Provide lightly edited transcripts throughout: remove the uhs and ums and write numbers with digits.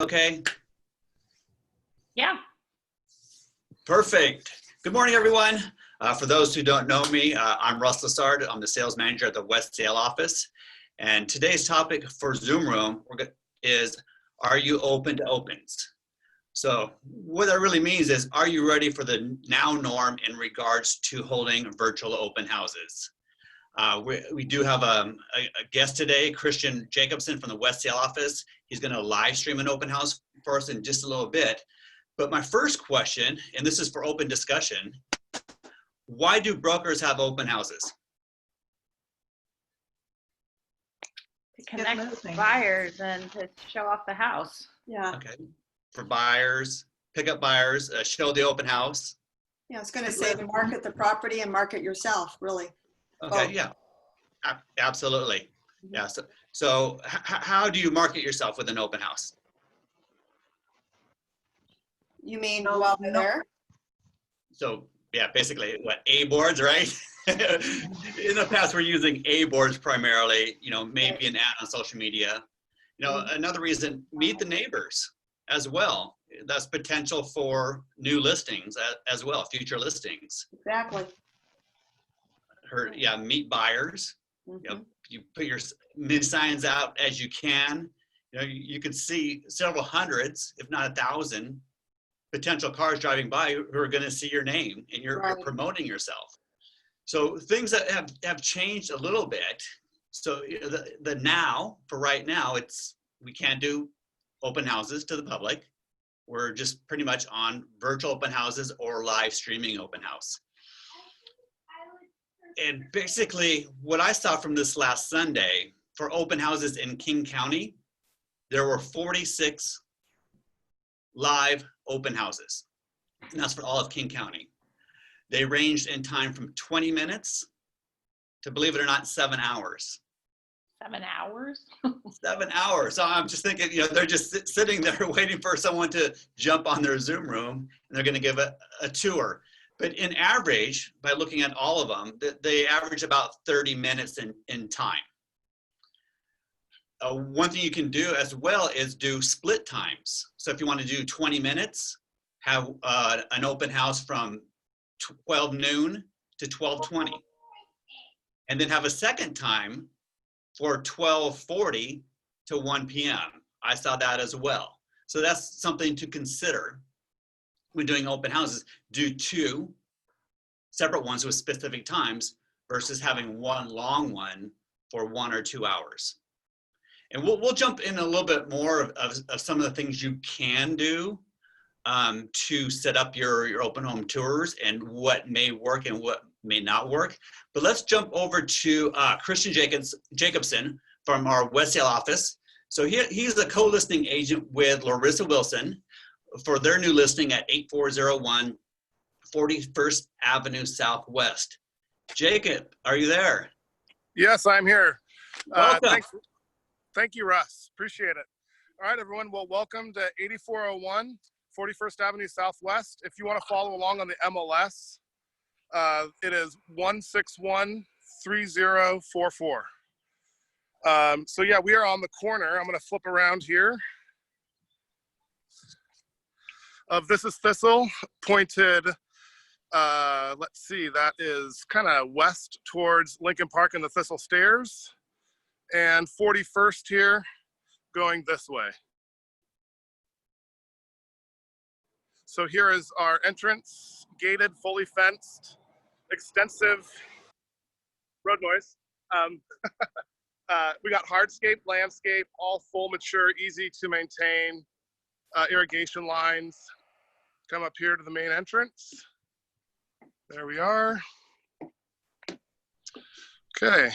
Okay, Yeah. perfect. Good morning, everyone. For those who don't know me, I'm Russ Lessard. I'm the sales manager at the West Sale office. And today's topic for Zoom Room is, are you open to opens? So what that really means is, are you ready for the now norm in regards to holding virtual open houses? We do have a guest today, Christian Jacobson from the West Sale office. He's going to live stream an open house for us in just a little bit. But my first question, and this is for open discussion, why do brokers have open houses? To connect buyers and to show off the house. Yeah. Okay, for buyers, pickup buyers, show the open house. Yeah, I was going to say to market the property and market yourself, really. Okay, yeah, absolutely. Yeah, so how do you market yourself with an open house? You mean while they're there? So yeah, basically what, A boards, right? In the past, we're using A boards primarily, maybe an ad on social media. Another reason, meet the neighbors as well. That's potential for new listings as well, future listings. Exactly. Meet buyers. Mm-hmm. You put your mid signs out as you can. You could see several hundreds, if not 1,000, potential cars driving by who are going to see your name, and you're promoting yourself. So things that have changed a little bit. So the now, for right now, we can't do open houses to the public. We're just pretty much on virtual open houses or live streaming open house. And basically what I saw from this last Sunday for open houses in King County, there were 46 live open houses. And that's for all of King County. They ranged in time from 20 minutes to, believe it or not, 7 hours. 7 hours? 7 hours. So I'm just thinking, they're just sitting there waiting for someone to jump on their Zoom room, and they're going to give a tour. But in average, by looking at all of them, they average about 30 minutes in time. One thing you can do as well is do split times. So if you want to do 20 minutes, have an open house from 12 noon to 12:20. And then have a second time for 12:40 to 1 p.m. I saw that as well. So that's something to consider when doing open houses. Do 2 separate ones with specific times versus having one long one for 1 or 2 hours. And we'll jump in a little bit more of some of the things you can do to set up your open home tours and what may work and what may not work. But let's jump over to Christian Jacobson from our West Sale office. So he's a co-listing agent with Larissa Wilson for their new listing at 8401 41st Avenue Southwest. Jacob, are you there? Yes, I'm here. Welcome. Thank you, Russ. Appreciate it. All right, everyone. Well, welcome to 8401 41st Avenue Southwest. If you want to follow along on the MLS, it is 1613044. So yeah, we are on the corner. I'm going to flip around here. This is Thistle, pointed, let's see, that is kind of west towards Lincoln Park and the Thistle Stairs, and 41st here going this way. So here is our entrance, gated, fully fenced, extensive road noise. We got hardscape, landscape, all full, mature, easy to maintain irrigation lines. Come up here to the main entrance. There we are. Okay.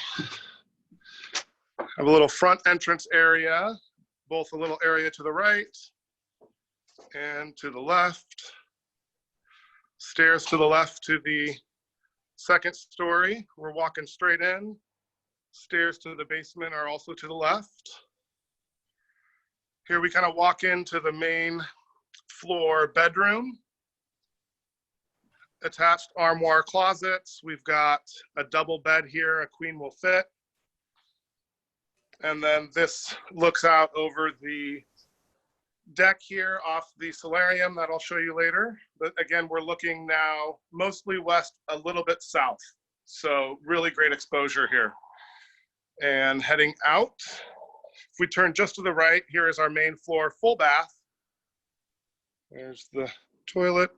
Have a little front entrance area, both a little area to the right and to the left. Stairs to the left to the second story. We're walking straight in. Stairs to the basement are also to the left. Here we kind of walk into the main floor bedroom. Attached armoire closets. We've got a double bed here, a queen will fit. And then this looks out over the deck here off the solarium that I'll show you later. But again, we're looking now mostly west, a little bit south. So really great exposure here. And heading out, if we turn just to the right, here is our main floor full bath. There's the toilet.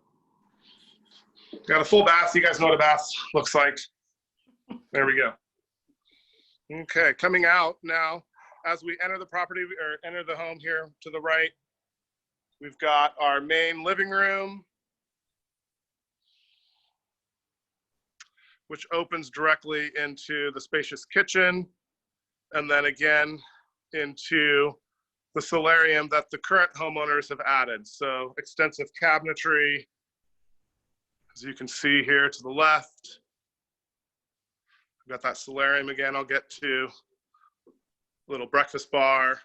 Got a full bath. You guys know what a bath looks like. There we go. Okay, coming out now, as we enter the property or enter the home here to the right, we've got our main living room, which opens directly into the spacious kitchen, and then again into the solarium that the current homeowners have added. So extensive cabinetry, as you can see here to the left. We've got that solarium again, I'll get to. Little breakfast bar,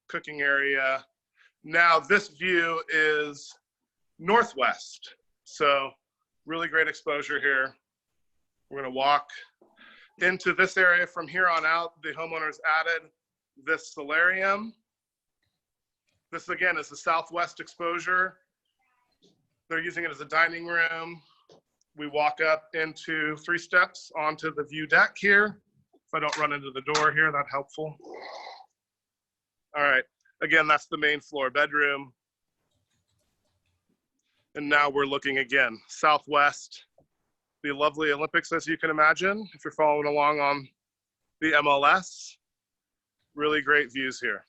cooking area. Now this view is northwest, so really great exposure here. We're gonna walk into this area. From here on out, the homeowners added this solarium. This again is the southwest exposure. They're using it as a dining room. We walk up into 3 steps onto the view deck here. If I don't run into the door here, that's helpful. All right, again, that's the main floor bedroom. And now we're looking again, southwest, the lovely Olympics, as you can imagine, if you're following along on the MLS. Really great views here.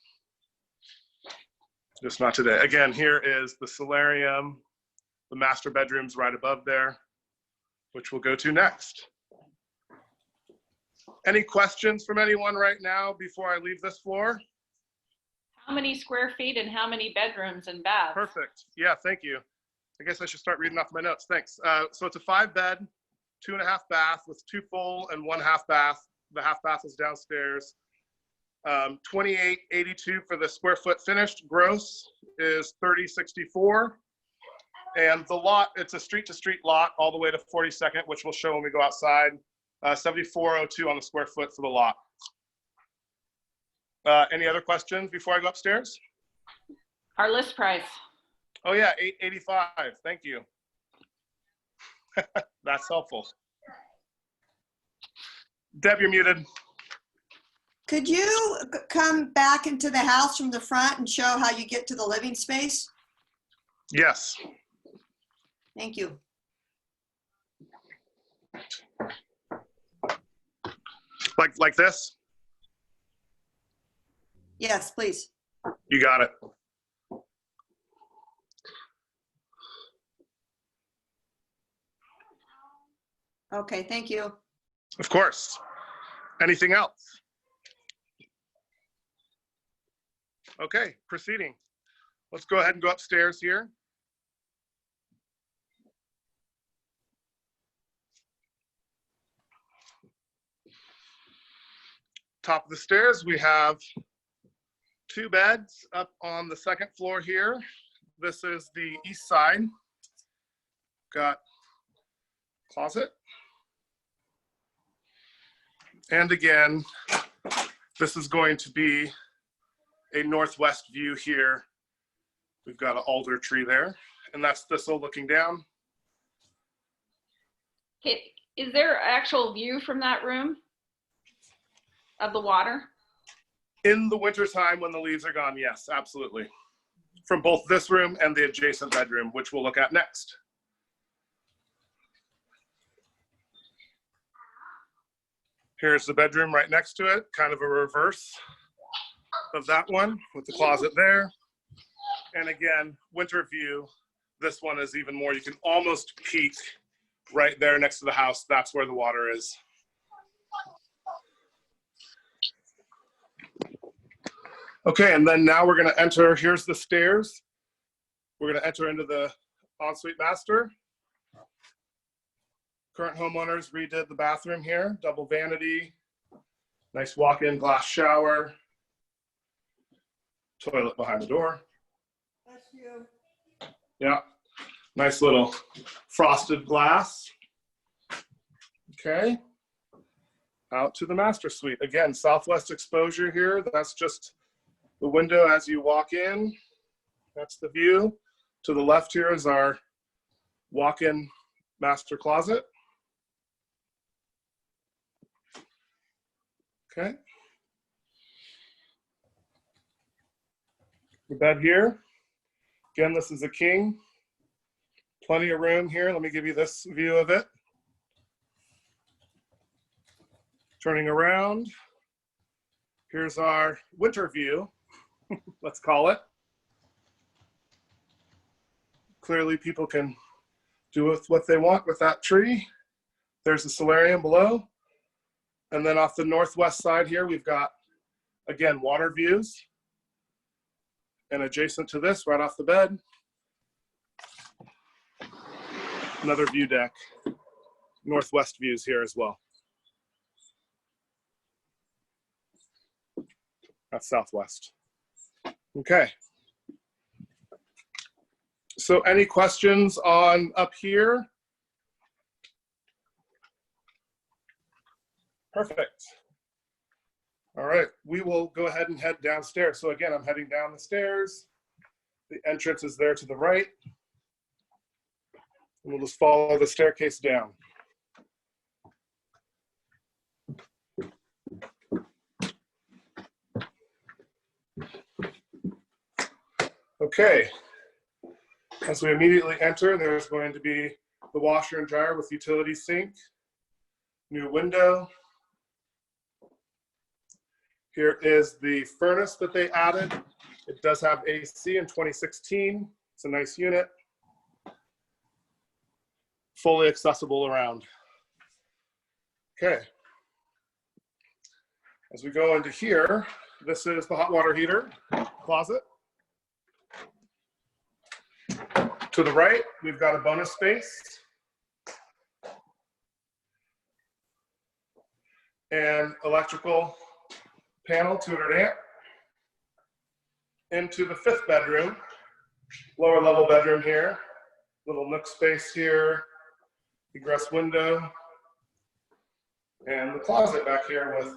Just not today. Again, here is the solarium, the master bedroom's right above there, which we'll go to next. Any questions from anyone right now before I leave this floor? How many square feet and how many bedrooms and baths? Perfect. Yeah, thank you. I guess I should start reading off my notes. Thanks. So it's a 5-bed, 2.5 bath with 2 full and 1 half bath. The half bath is downstairs. 2882 for the square foot finished. Gross is 3064. And the lot, it's a street to street lot all the way to 42nd, which we'll show when we go outside. 7402 on the square foot for the lot. Any other questions before I go upstairs? Our list price. Oh yeah, $885. Thank you. That's helpful. Deb, you're muted. Could you come back into the house from the front and show how you get to the living space? Yes. Thank you. Like this? Yes, please. You got it. Okay, thank you. Of course. Anything else? Okay, proceeding. Let's go ahead and go upstairs here. Top of the stairs, we have 2 beds up on the 2nd floor here. This is the east side. Got closet. And again, this is going to be a northwest view here. We've got an alder tree there, and that's Thistle looking down. Okay, is there an actual view from that room of the water? In the wintertime when the leaves are gone, yes, absolutely. From both this room and the adjacent bedroom, which we'll look at next. Here's the bedroom right next to it, kind of a reverse of that one with the closet there. And again, winter view, this one is even more, you can almost peek right there next to the house. That's where the water is. Okay, and then now we're gonna enter, here's the stairs. We're gonna enter into the ensuite master. Current homeowners redid the bathroom here, double vanity, nice walk-in glass shower, toilet behind the door. Bless you. Yeah, nice little frosted glass. Okay, out to the master suite. Again, southwest exposure here. That's just the window as you walk in. That's the view. To the left here is our walk-in master closet. Okay. The bed here. Again, this is a king. Plenty of room here. Let me give you this view of it. Turning around. Here's our winter view, let's call it. Clearly people can do with what they want with that tree. There's the solarium below. And then off the northwest side here, we've got, again, water views. And adjacent to this, right off the bed, another view deck. Northwest views here as well. That's southwest. Okay. So any questions on up here? Perfect. All right, we will go ahead and head downstairs. So again, I'm heading down the stairs. The entrance is there to the right. And we'll just follow the staircase down. Okay, as we immediately enter, there's going to be the washer and dryer with utility sink, new window. Here is the furnace that they added. It does have AC in 2016. It's a nice unit. Fully accessible around. Okay. As we go into here, this is the hot water heater closet. To the right, we've got a bonus space. And electrical panel, 200 amp. Into the 5th bedroom, lower level bedroom here. Little nook space here, egress window. And the closet back here with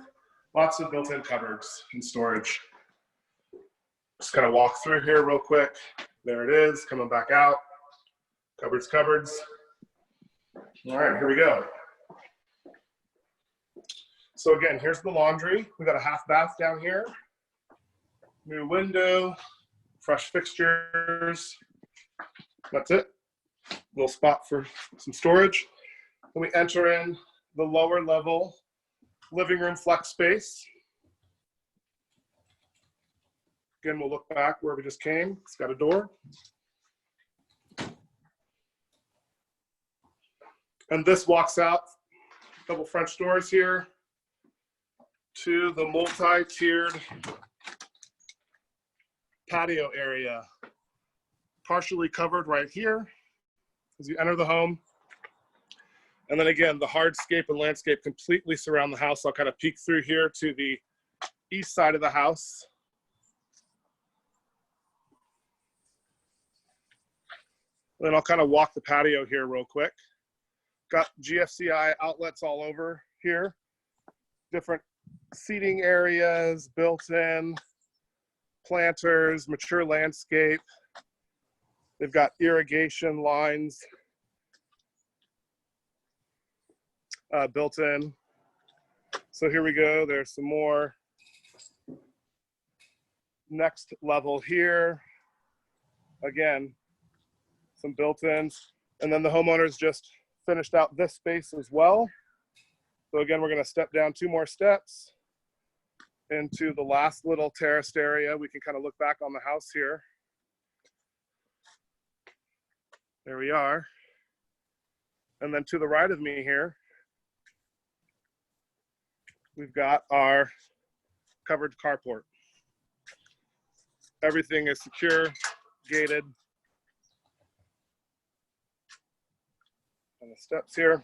lots of built-in cupboards and storage. Just kind of walk through here real quick. There it is, coming back out. Cupboards, cupboards. All right, here we go. So again, here's the laundry. We got a half bath down here. New window, fresh fixtures. That's it. Little spot for some storage. Then we enter in the lower level living room flex space. Again, we'll look back where we just came. It's got a door. And this walks out, double French doors here, to the multi-tiered patio area. Partially covered right here as you enter the home. And then again, the hardscape and landscape completely surround the house. I'll kind of peek through here to the east side of the house. Then I'll kind of walk the patio here real quick. Got GFCI outlets all over here. Different seating areas, built in, planters, mature landscape. They've got irrigation lines built in. So here we go, there's some more. Next level here. Again, some built-ins. And then the homeowners just finished out this space as well. So again, we're gonna step down 2 more steps into the last little terraced area. We can kind of look back on the house here. There we are. And then to the right of me here, we've got our covered carport. Everything is secure, gated. And the steps here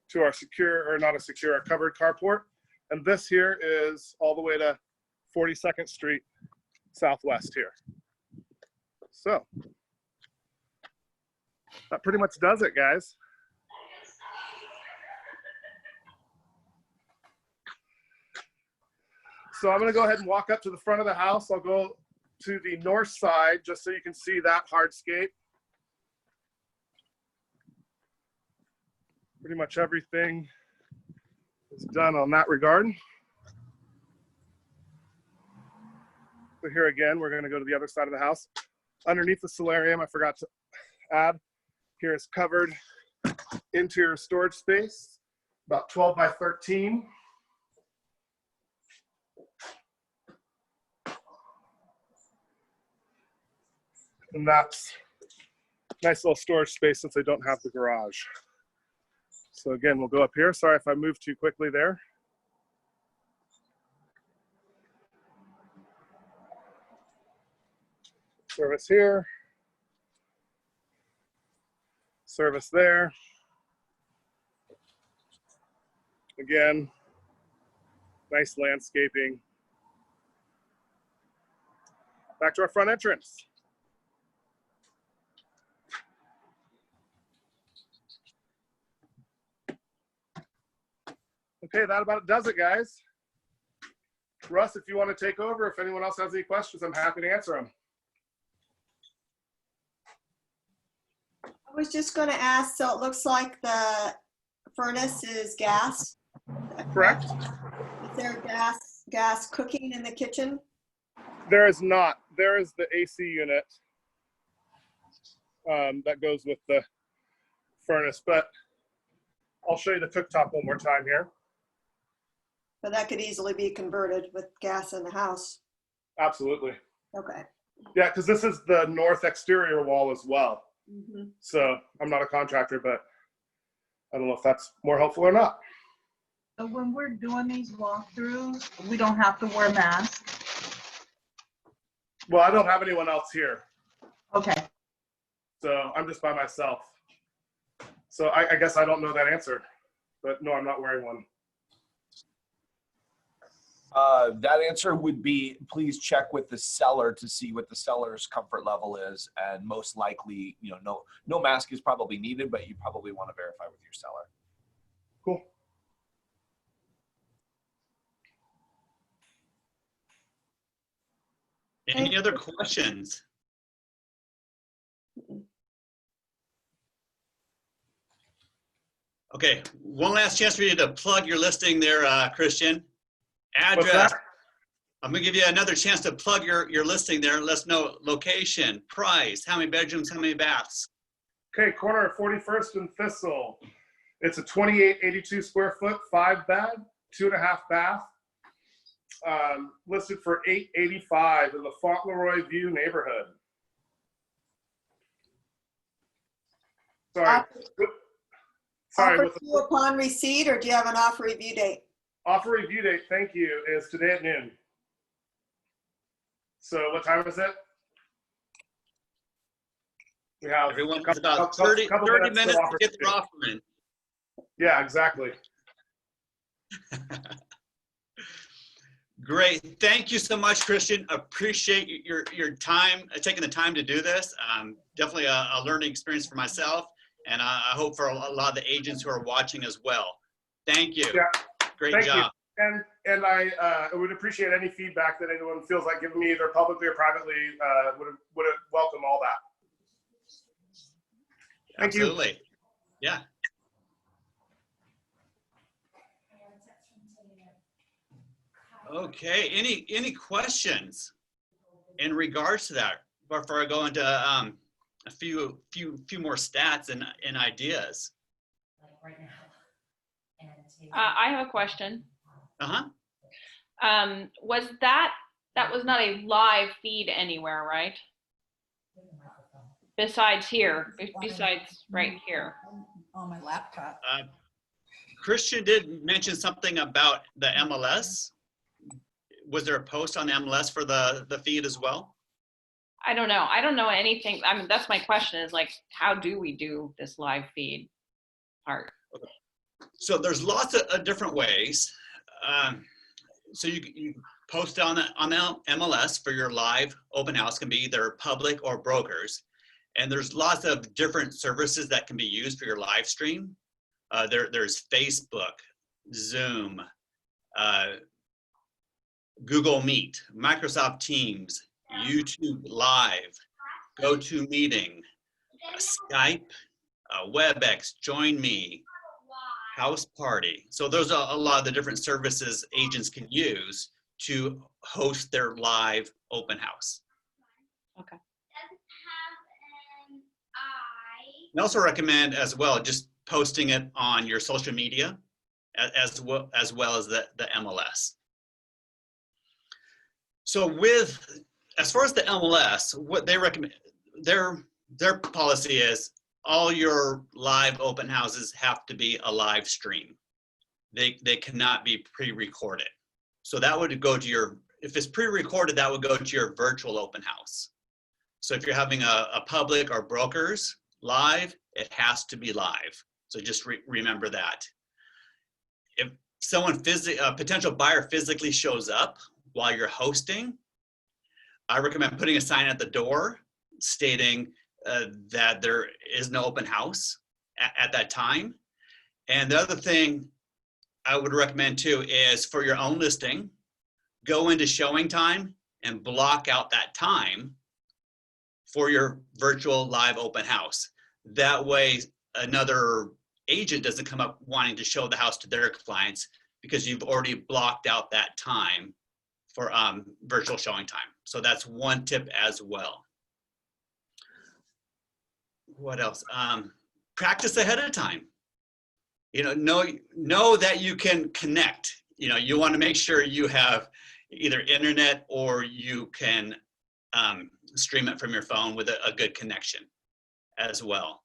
to our secure, or not a secure, our covered carport. And this here is all the way to 42nd Street Southwest here. So that pretty much does it, guys. So I'm gonna go ahead and walk up to the front of the house. I'll go to the north side, just so you can see that hardscape. Pretty much everything is done on that regard. So here again, we're going to go to the other side of the house. Underneath the solarium, I forgot to add, here is covered interior storage space, about 12 by 13. And that's nice little storage space since I don't have the garage. So again, we'll go up here. Sorry if I moved too quickly there. Service here. Service there. Again, nice landscaping. Back to our front entrance. Okay, that about does it, guys. Russ, if you want to take over, if anyone else has any questions, I'm happy to answer them. I was just going to ask, so it looks like the furnace is gas. Correct. Is there gas cooking in the kitchen? There is not. There is the AC unit that goes with the furnace, but I'll show you the cooktop one more time here. But that could easily be converted with gas in the house. Absolutely. Okay. Yeah, because this is the north exterior wall as well. Mm-hmm. So I'm not a contractor, but I don't know if that's more helpful or not. So when we're doing these walkthroughs, we don't have to wear masks? Well, I don't have anyone else here, Okay. so I'm just by myself. So I guess I don't know that answer, but no, I'm not wearing one. That answer would be, please check with the seller to see what the seller's comfort level is, and most likely, you know, no mask is probably needed, but you probably want to verify with your seller. Cool. Any other questions? Okay, one last chance for you to plug your listing there, Christian. What's Address. that? I'm gonna give you another chance to plug your listing there. Let us know location, price, how many bedrooms, how many baths. Okay, corner of 41st and Thistle. It's a 2882 square foot, 5-bed, 2.5 bath. Listed for $885 in the Fauntleroy View neighborhood. Sorry. Sorry. Offer due upon receipt, or do you have an offer review date? Offer review date, thank you, is today at noon. So what time is it? We have Everyone has about 30 minutes to get their offer in. Yeah, exactly. Great. Thank you so much, Christian. Appreciate your time, taking the time to do this. Definitely a learning experience for myself, and I hope for a lot of the agents who are watching as well. Thank you. Yeah. Great Thank job. you. And I would appreciate any feedback that anyone feels like giving me, either publicly or privately. Would welcome all that. Thank you. Absolutely. Yeah. Okay. Any questions in regards to that before I go into a few more stats and ideas? I have a question. Uh-huh. Was that was not a live feed anywhere, right? Besides here, besides right here. On my laptop. Christian did mention something about the MLS. Was there a post on the MLS for the feed as well? I don't know. I don't know anything. I mean, that's my question, is like, how do we do this live feed part? So there's lots of different ways. So you post on the MLS for your live open house, can be either public or brokers. And there's lots of different services that can be used for your live stream. There's Facebook, Zoom, Google Meet, Microsoft Teams, YouTube Live, GoToMeeting, Skype, WebEx, Join Me, House Party. So those are a lot of the different services agents can use to host their live open house. Okay. I also recommend as well just posting it on your social media as well as the MLS. So as far as the MLS, what they recommend, their policy is all your live open houses have to be a live stream. They cannot be pre-recorded. So that would go to if it's pre-recorded, that would go to your virtual open house. So if you're having a public or brokers live, it has to be live. So just remember that. If a potential buyer physically shows up while you're hosting, I recommend putting a sign at the door stating that there is no open house at that time. And the other thing I would recommend too is for your own listing, go into showing time and block out that time for your virtual live open house. That way another agent doesn't come up wanting to show the house to their clients because you've already blocked out that time for virtual showing time. So that's one tip as well. What else? Practice ahead of time. Know that you can connect. You want to make sure you have either internet or you can stream it from your phone with a good connection as well.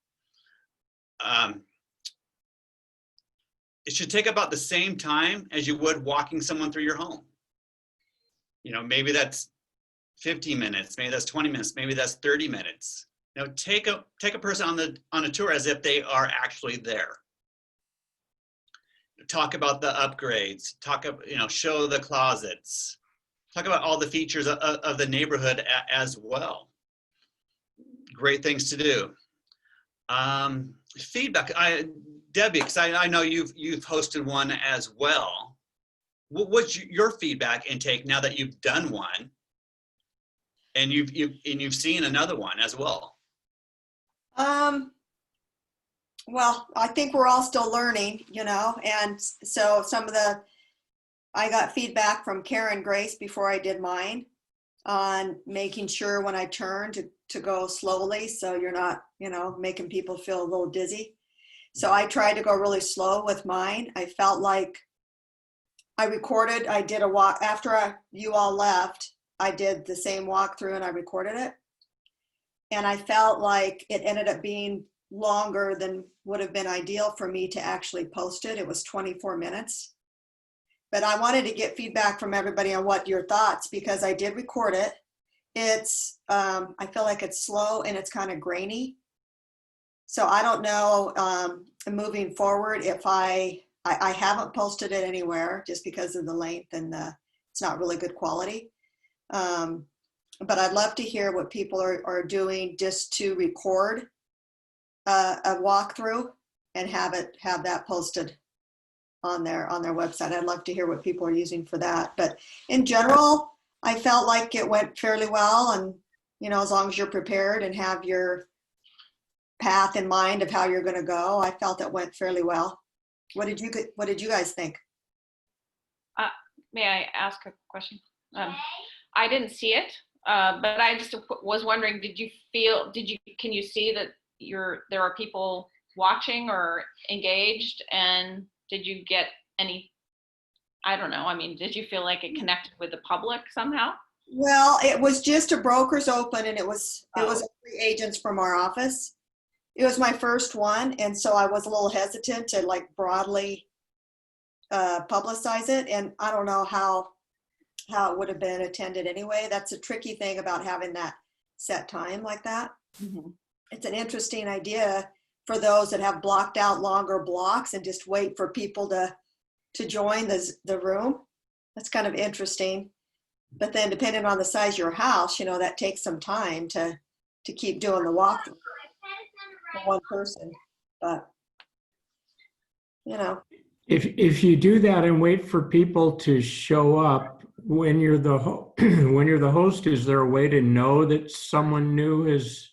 It should take about the same time as you would walking someone through your home. Maybe that's 15 minutes, maybe that's 20 minutes, maybe that's 30 minutes. Take a person on a tour as if they are actually there. Talk about the upgrades, show the closets, talk about all the features of the neighborhood as well. Great things to do. Feedback, Debbie, because I know you've hosted one as well. What's your feedback intake now that you've done one and you've seen another one as well? Well, I think we're all still learning, and so I got feedback from Karen Grace before I did mine on making sure when I turn to go slowly so you're not, making people feel a little dizzy. So I tried to go really slow with mine. I felt like I did a walk after you all left. I did the same walkthrough and I recorded it. And I felt like it ended up being longer than would have been ideal for me to actually post it. It was 24 minutes. But I wanted to get feedback from everybody on what your thoughts, because I did record it. I feel like it's slow and it's kind of grainy. So I don't know, moving forward, if I haven't posted it anywhere just because of the length and it's not really good quality. But I'd love to hear what people are doing just to record a walkthrough and have that posted on their website. I'd love to hear what people are using for that. But in general, I felt like it went fairly well. And, as long as you're prepared and have your path in mind of how you're going to go, I felt it went fairly well. What did you guys think? May I ask a question? I didn't see it, but I just was wondering, can you see that there are people watching or engaged, and did you get any, I don't know, did you feel like it connected with the public somehow? Well, it was just a broker's open, and it was three agents from our office. It was my first one, and so I was a little hesitant to broadly publicize it, and I don't know how it would have been attended anyway. That's a tricky thing about having that set time like that. Mm-hmm. It's an interesting idea for those that have blocked out longer blocks and just wait for people to join the room. That's kind of interesting. But then depending on the size of your house, that takes some time to keep doing the walkthrough for one person. But, If you do that and wait for people to show up, When you're the when you're the host, is there a way to know that someone new has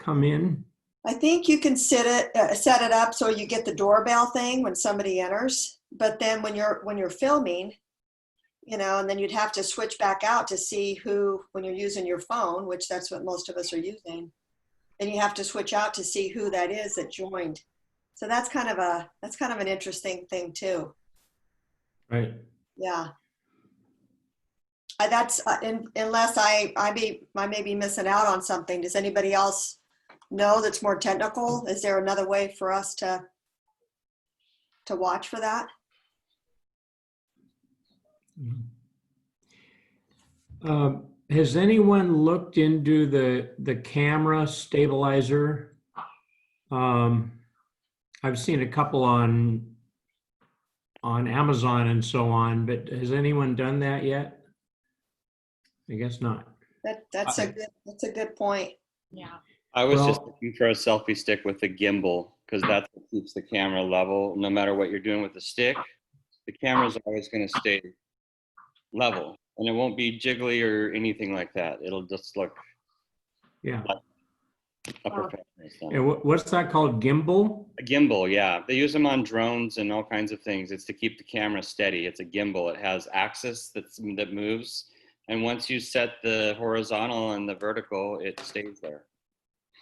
come in? I think you can set it up so you get the doorbell thing when somebody enters. But then when you're filming, and then you'd have to switch back out to see who, when you're using your phone, which that's what most of us are using, then you have to switch out to see who that is that joined. So that's kind of an interesting thing too. Right. Yeah. That's unless I may be missing out on something. Does anybody else know that's more technical? Is there another way for us to watch for that? Has anyone looked into the camera stabilizer? I've seen a couple on Amazon and so on, but has anyone done that yet? I guess not. That's a good point. Yeah. I was just Well- looking for a selfie stick with a gimbal because that's what keeps the camera level. No matter what you're doing with the stick, the camera's always going to stay level and it won't be jiggly or anything like that. It'll just look Yeah. like a professional. And what's that called? Gimbal? A gimbal, yeah. They use them on drones and all kinds of things. It's to keep the camera steady. It's a gimbal. It has axis that moves. And once you set the horizontal and the vertical, it stays there.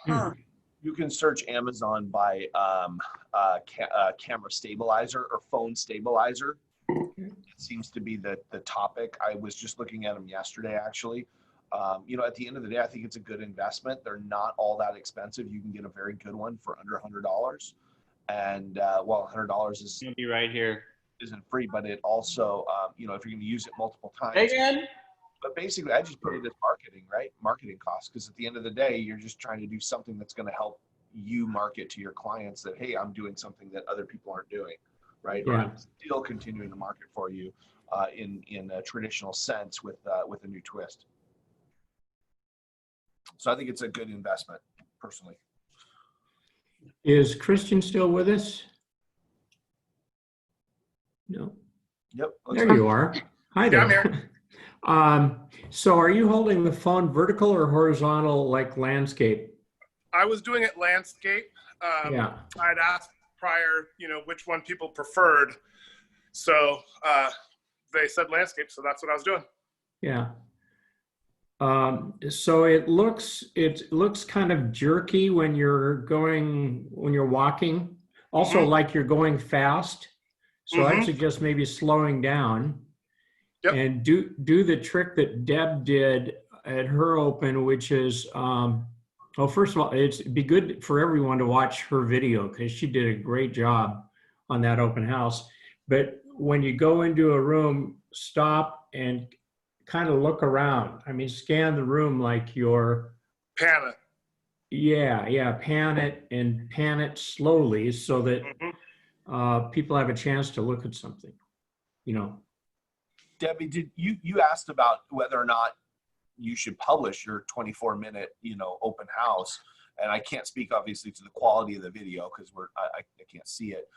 Huh. You can search Amazon by camera stabilizer or phone stabilizer. It seems to be the topic. I was just looking at them yesterday, actually. At the end of the day, I think it's a good investment. They're not all that expensive. You can get a very good one for under $100. And $100 It's going to be right here. isn't free, but it also, if you're going to use it multiple times. Again? But basically, I just put it as marketing, right? Marketing costs, because at the end of the day, you're just trying to do something that's going to help you market to your clients that, hey, I'm doing something that other people aren't doing, right? Or Yeah. I'm still continuing to market for you in a traditional sense with a new twist. So I think it's a good investment, personally. Is Christian still with us? No. Yep. There you are. Hi Yeah, I'm there. So are you holding the phone vertical or horizontal, like landscape? I was doing it landscape. Yeah. I'd asked prior, which one people preferred. So they said landscape, so that's what I was doing. Yeah. So it looks kind of jerky when you're walking. Also, Mhm. like you're going fast. So I'd Mhm. suggest maybe slowing down. Yep. And do the trick that Deb did at her open, which is, first of all, it'd be good for everyone to watch her video because she did a great job on that open house. But when you go into a room, stop and kind of look around. I mean, scan the room like you're, Pan it. yeah, pan it slowly so that Mhm. people have a chance to look at something, Debbie, did you asked about whether or not you should publish your 24-minute, open house? And I can't speak obviously to the quality of the video because I can't see it.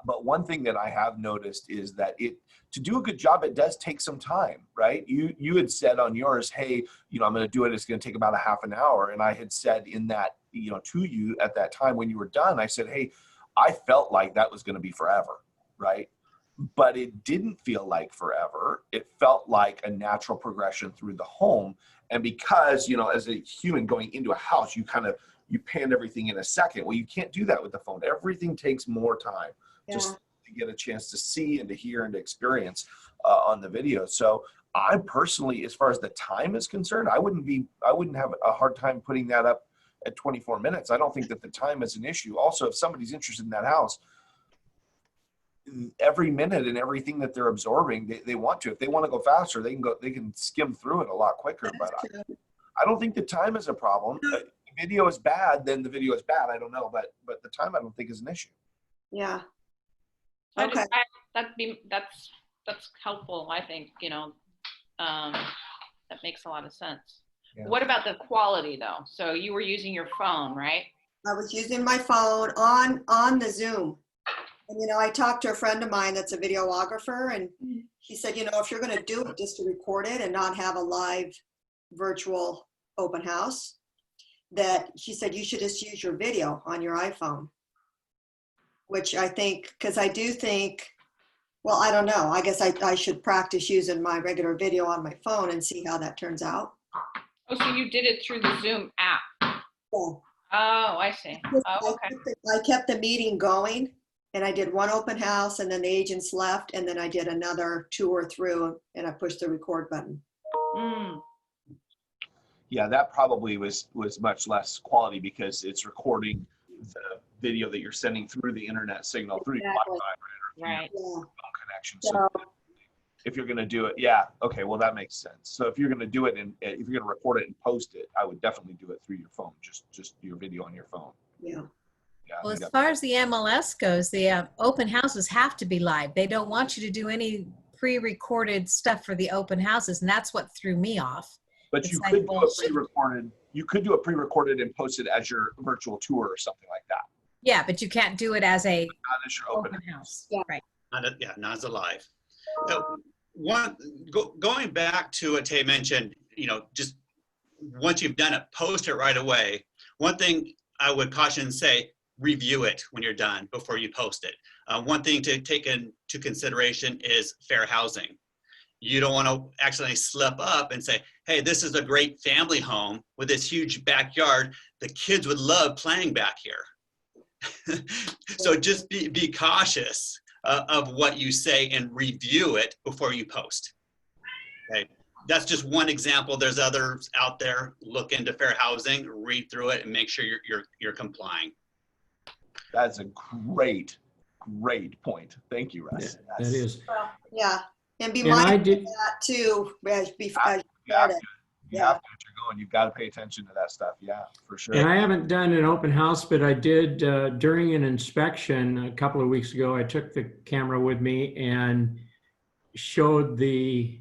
But one thing that I have noticed is that to do a good job, it does take some time, right? You had said on yours, hey, I'm going to do it. It's going to take about a half an hour. And I had said in that, to you at that time when you were done, I said, hey, I felt like that was going to be forever, right? But it didn't feel like forever. It felt like a natural progression through the home. And because, as a human going into a house, you pan everything in a second. Well, you can't do that with the phone. Everything takes more time just to get a chance to see and to hear and to experience on the video. So I personally, as far as the time is concerned, I wouldn't have a hard time putting that up at 24 minutes. I don't think that the time is an issue. Also, if somebody's interested in that house, every minute and everything that they're absorbing, they want to. If they want to go faster, they can skim through it a lot quicker. But I don't think the time is a problem. If the video is bad, then the video is bad. I don't know, but the time I don't think is an issue. Yeah. Okay. Okay. That's helpful, I think, that makes a lot of sense. Yeah. What about the quality though? So you were using your phone, right? I was using my phone on the Zoom. And, you know, I talked to a friend of mine that's a videographer, and he said, you know, if you're going to do it, just to record it and not have a live virtual open house, that he said you should just use your video on your iPhone, which I think, because I do think, well, I don't know. I guess I should practice using my regular video on my phone and see how that turns out. Oh, so you did it through the Zoom app? Yeah. Oh, I see. Oh, okay. I kept the meeting going, and I did one open house, and then the agents left, and then I did another tour through, and I pushed the record button. Mm. Yeah, that probably was much less quality because it's recording the video that you're sending through the internet signal through your Exactly. Wi-Fi Right. Yeah. phone connection. So, So if you're going to do it, yeah, okay, well that makes sense. So if you're going to do it and if you're going to record it and post it, I would definitely do it through your phone, just your video on your phone. yeah. Yeah, I Well, think as that- far as the MLS goes, the open houses have to be live. They don't want you to do any pre-recorded stuff for the open houses, and that's what threw me off. But It's you like, could do well, a pre-recorded. You could do a pre-recorded and post it as your virtual tour or something like that. Yeah, but you can't do it as a Not as your open. open house. Yeah. Right. Not as a live. Going back to what Tay mentioned, you know, just once you've done it, post it right away. One thing I would caution and say, review it when you're done before you post it. One thing to take into consideration is fair housing. You don't want to accidentally slip up and say, hey, this is a great family home with this huge backyard. The kids would love playing back here. So just be cautious of what you say and review it before you post. Okay, that's just one example. There's others out there. Look into fair housing, read through it, and make sure you're complying. That's a great point. Thank you, Russ. That is. Well, yeah. And be And I mindful of did, that too, as you You have start to, it. you have to, if you're going, you've got to pay attention to that stuff. Yeah, for sure. and I haven't done an open house, but I did during an inspection a couple of weeks ago. I took the camera with me and showed it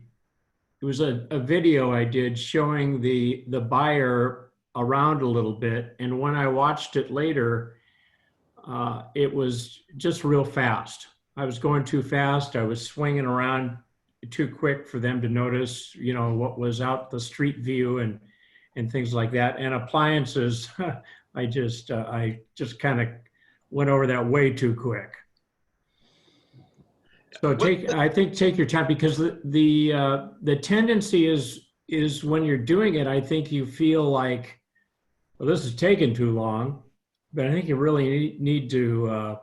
was a video I did showing the buyer around a little bit. And when I watched it later, it was just real fast. I was going too fast. I was swinging around too quick for them to notice, you know, what was out the street view and things like that. And appliances, I just kind of went over that way too quick. So I think take your time, because the tendency is when you're doing it, I think you feel like, well, this is taking too long, but I think you really need to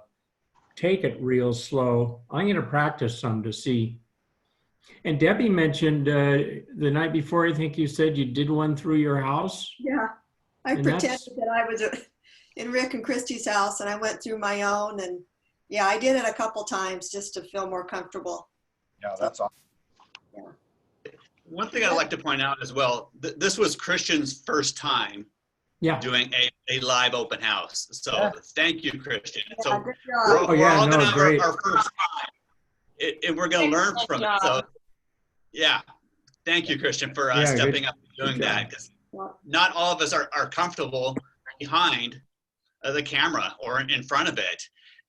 take it real slow. I'm going to practice some to see. And Debbie mentioned the night before, I think you said you did one through your house. Yeah. I And pretended that's- that I was in Rick and Christy's house, and I went through my own, and yeah, I did it a couple times just to feel more comfortable. Yeah, that's awesome. One thing I'd like to point out as well, this was Christian's first time Yeah. doing a live open house. So Yeah. thank you, Christian. Yeah, So good we're, job. Oh, yeah, all no, gonna have great. our first time. And we're gonna learn Excellent from job. it. So yeah, thank you, Christian, for Yeah, good- stepping up and doing good job. that. Because not all of us are comfortable behind the camera or in front of it.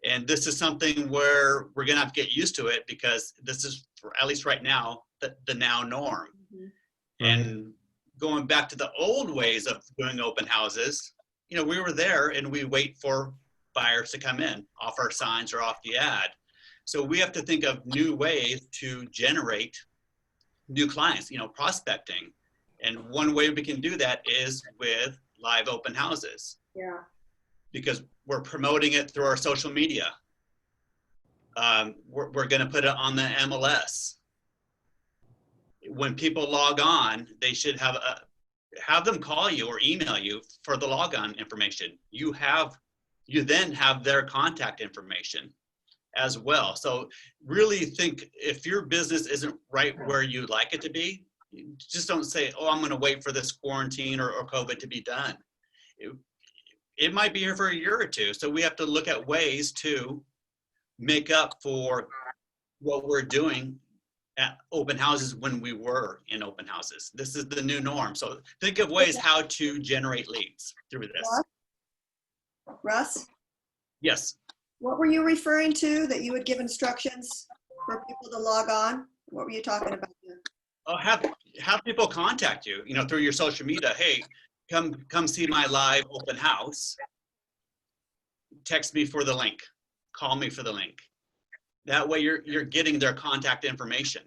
And this is something where we're gonna have to get used to it, because this is, at least right now, the now norm. Mhm. And going back to the old ways of doing open houses, you know, we were there and we wait for buyers to come in off our signs or off the ad. So we have to think of new ways to generate new clients, you know, prospecting. And one way we can do that is with live open houses, Yeah. because we're promoting it through our social media. We're going to put it on the MLS. When people log on, they should have them call you or email you for the logon information. You then have their contact information as well. So really think, if your business isn't right where you'd like it to be, just don't say, oh, I'm going to wait for this quarantine or COVID to be done. It might be here for a year or two. So we have to look at ways to make up for what we're doing at open houses when we were in open houses. This is the new norm. So think of ways how to generate leads through this. Russ? Yes. What were you referring to that you would give instructions for people to log on? What were you talking about there? Oh, have people contact you, through your social media. Hey, come see my live open house. Text me for the link. Call me for the link. That way you're getting their contact information.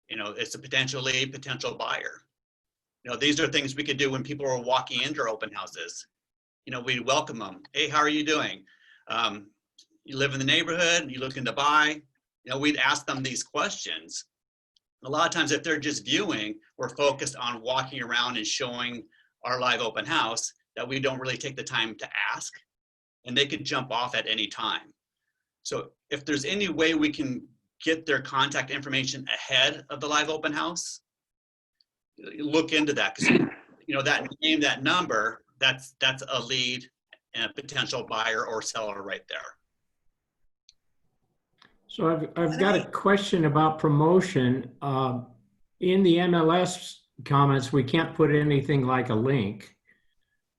It's a potential lead, potential buyer. These are things we could do when people are walking into our open houses. We welcome them. Hey, how are you doing? You live in the neighborhood, you looking to buy? We'd ask them these questions. A lot of times if they're just viewing, we're focused on walking around and showing our live open house that we don't really take the time to ask, and they could jump off at any time. So if there's any way we can get their contact information ahead of the live open house, look into that, because that name, that number, that's a lead and a potential buyer or seller right there. So I've got a question about promotion. In the MLS comments, we can't put anything like a link.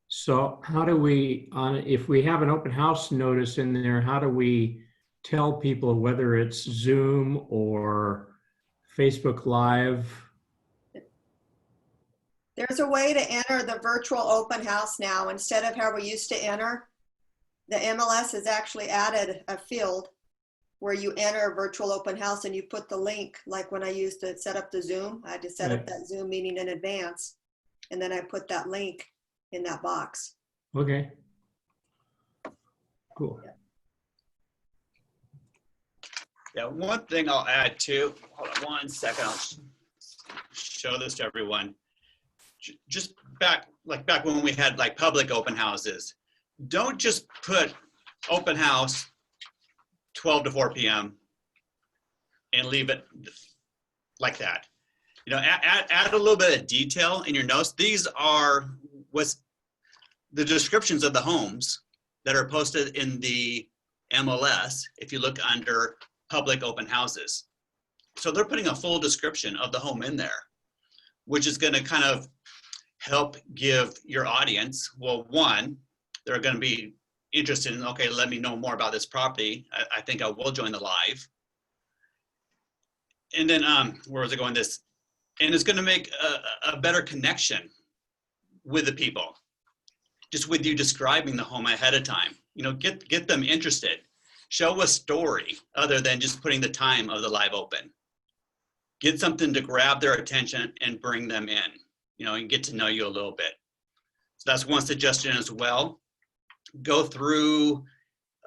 So how do we, if we have an open house notice in there, how do we tell people whether it's Zoom or Facebook Live? There's a way to enter the virtual open house now. Instead of how we used to enter, the MLS has actually added a field where you enter virtual open house and you put the link, like when I used to set up the Zoom, I had to set up that Zoom meeting in advance. And then I put that link in that box. Okay. Cool. Yeah, one thing I'll add too, hold on one second, I'll show this to everyone. Just back when we had like public open houses, don't just put open house 12 to 4 p.m. and leave it like that. Add a little bit of detail in your notes. These are what's the descriptions of the homes that are posted in the MLS if you look under public open houses. So they're putting a full description of the home in there, which is going to kind of help give your audience, well, one, they're going to be interested in, okay, let me know more about this property. I think I will join the live. And then, where was I going this? And it's going to make a better connection with the people, just with you describing the home ahead of time. Get them interested. Show a story other than just putting the time of the live open. Get something to grab their attention and bring them in, and get to know you a little bit. So that's one suggestion as well. Go through,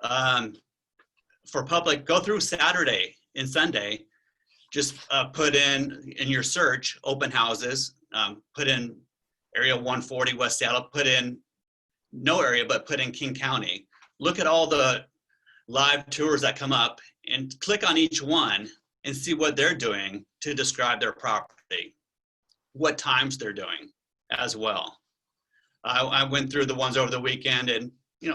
for public, go through Saturday and Sunday. Just put in your search, open houses, put in area 140 West Seattle, put in no area, but put in King County. Look at all the live tours that come up and click on each one and see what they're doing to describe their property, what times they're doing as well. I went through the ones over the weekend, and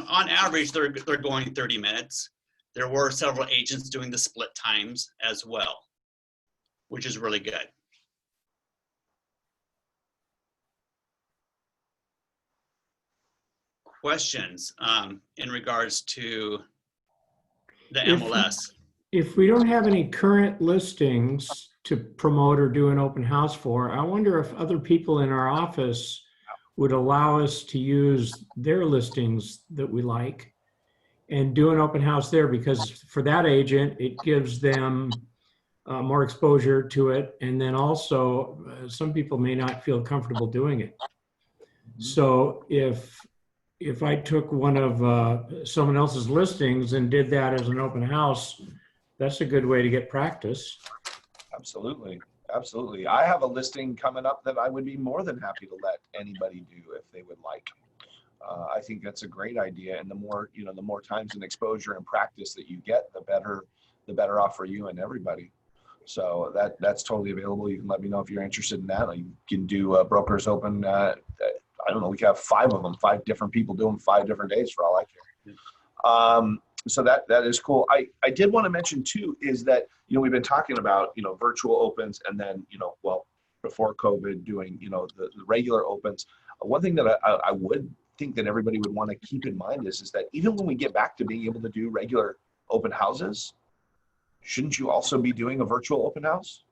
on average, they're going 30 minutes. There were several agents doing the split times as well, which is really good. Questions in regards to the MLS? If we don't have any current listings to promote or do an open house for, I wonder if other people in our office would allow us to use their listings that we like and do an open house there, because for that agent, it gives them more exposure to it. And then also some people may not feel comfortable doing it. So if I took one of someone else's listings and did that as an open house, that's a good way to get practice. Absolutely. Absolutely. I have a listing coming up that I would be more than happy to let anybody do if they would like. I think that's a great idea. And the more times and exposure and practice that you get, the better off for you and everybody. So that's totally available. You can let me know if you're interested in that. You can do brokers open. I don't know. We have 5 of them, 5 different people doing 5 different days for all I care. So that is cool. I did want to mention too, is that, we've been talking about, virtual opens, and then, before COVID doing, the regular opens. One thing that I would think that everybody would want to keep in mind is that even when we get back to being able to do regular open houses, shouldn't you also be doing a virtual open house?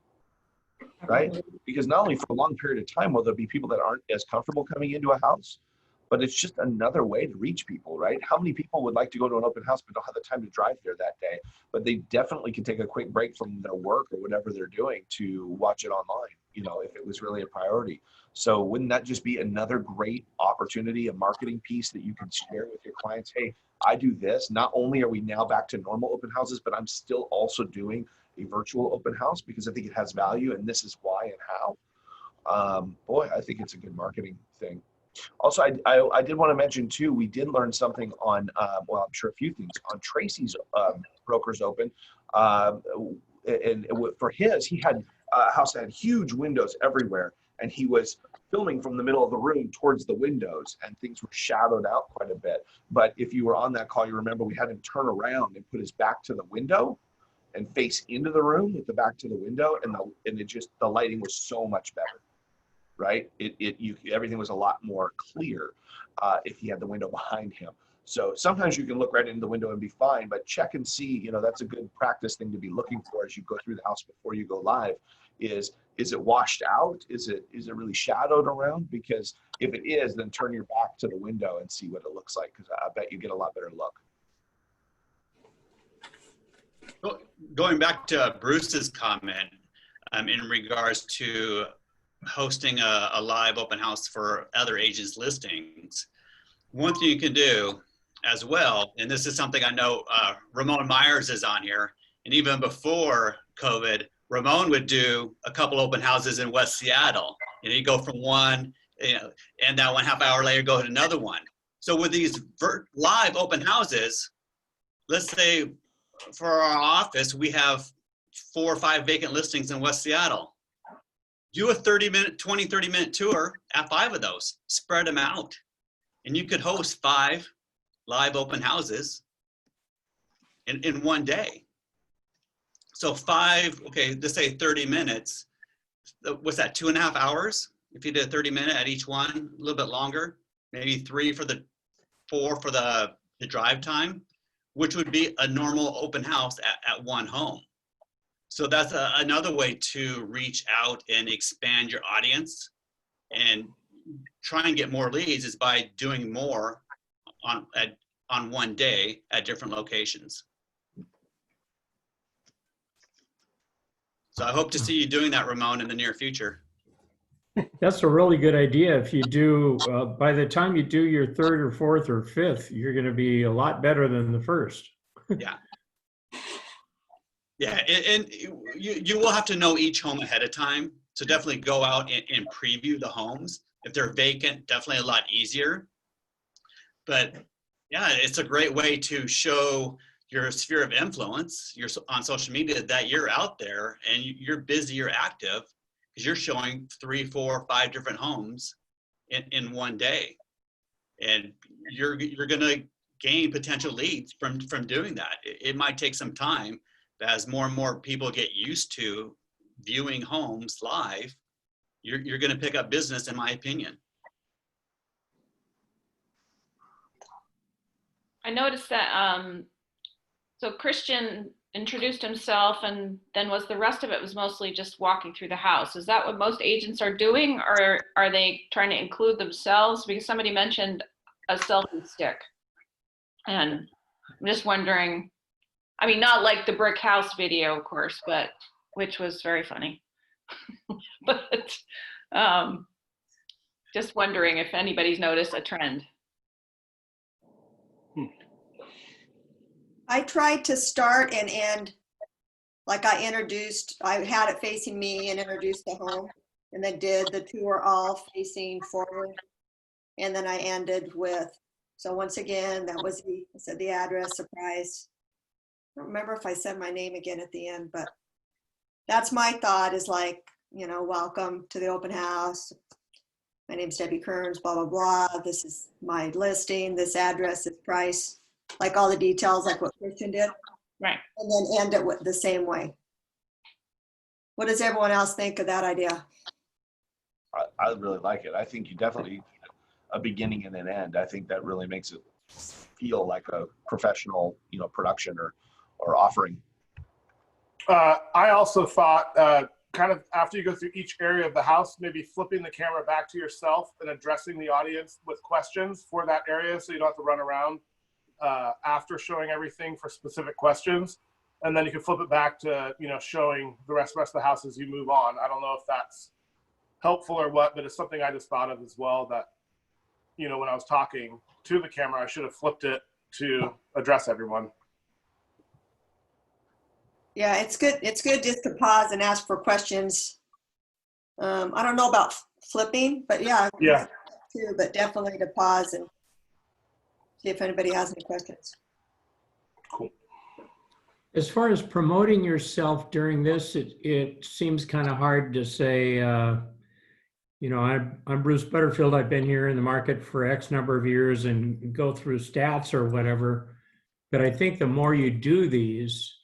Right? Because not only for a long period of time will there be people that aren't as comfortable coming into a house, but it's just another way to reach people, right? How many people would like to go to an open house but don't have the time to drive there that day? But they definitely can take a quick break from their work or whatever they're doing to watch it online, you know, if it was really a priority. So wouldn't that just be another great opportunity, a marketing piece that you can share with your clients? Hey, I do this. Not only are we now back to normal open houses, but I'm still also doing a virtual open house because I think it has value and this is why and how. Boy, I think it's a good marketing thing. Also, I did want to mention too, we did learn something on, well, I'm sure a few things on Tracy's Brokers Open. And for his, he had a house that had huge windows everywhere, and he was filming from the middle of the room towards the windows, and things were shadowed out quite a bit. But if you were on that call, you remember we had him turn around and put his back to the window and face into the room with the back to the window, and the lighting was so much better. Right? Everything was a lot more clear if he had the window behind him. So sometimes you can look right into the window and be fine, but check and see, you know, that's a good practice thing to be looking for as you go through the house before you go live is it washed out? Is it really shadowed around? Because if it is, then turn your back to the window and see what it looks like, because I bet you get a lot better look. Going back to Bruce's comment in regards to hosting a live open house for other agents' listings, one thing you can do as well, and this is something I know Ramon Myers is on here, and even before COVID, Ramon would do a couple open houses in West Seattle. You know, you go from one, you know, and that 1/2 hour later go to another one. So with these live open houses, let's say for our office, we have 4 or 5 vacant listings in West Seattle. Do a 30-minute tour at 5 of those, spread them out. And you could host 5 live open houses in one day. So 5, okay, let's say 30 minutes. What's that, 2.5 hours? If you did a 30-minute at each one, a little bit longer, maybe 4 for the drive time, which would be a normal open house at one home. So that's another way to reach out and expand your audience and try and get more leads is by doing more on one day at different locations. So I hope to see you doing that, Ramon, in the near future. That's a really good idea. If you do, by the time you do your 3rd or 4th or 5th, you're going to be a lot better than the first. Yeah. Yeah, and you will have to know each home ahead of time. So definitely go out and preview the homes. If they're vacant, definitely a lot easier. But yeah, it's a great way to show your sphere of influence on social media that you're out there and you're busy, you're active, because you're showing 3, 4, 5 different homes in one day. And you're going to gain potential leads from doing that. It might take some time. As more and more people get used to viewing homes live, you're going to pick up business, in my opinion. I noticed that, so Christian introduced himself and then the rest of it was mostly just walking through the house. Is that what most agents are doing, or are they trying to include themselves? Because somebody mentioned a selfie stick. And I'm just wondering, I mean, not like the brick house video, of course, but which was very funny. But just wondering if anybody's noticed a trend. I tried to start and end, like I had it facing me and introduced the home, and then did the tour all facing forward. And then I ended with, so once again, that was I said the address, surprise. I don't remember if I said my name again at the end, but that's my thought is like, you know, welcome to the open house. My name's Debbie Kearns, blah, blah, blah. This is my listing, this address, this price, like all the details, like what Christian did. Right. And then end it with the same way. What does everyone else think of that idea? I really like it. I think you definitely, a beginning and an end. I think that really makes it feel like a professional, production or offering. I also thought kind of after you go through each area of the house, maybe flipping the camera back to yourself and addressing the audience with questions for that area so you don't have to run around after showing everything for specific questions. And then you can flip it back to, showing the rest of the house as you move on. I don't know if that's helpful or what, but it's something I just thought of as well that, when I was talking to the camera, I should have flipped it to address everyone. Yeah, it's good. It's good just to pause and ask for questions. I don't know about flipping, but yeah, too, but definitely to pause and see if anybody has any questions. Cool. As far as promoting yourself during this, it seems kind of hard to say, I'm Bruce Butterfield. I've been here in the market for X number of years and go through stats or whatever. But I think the more you do these,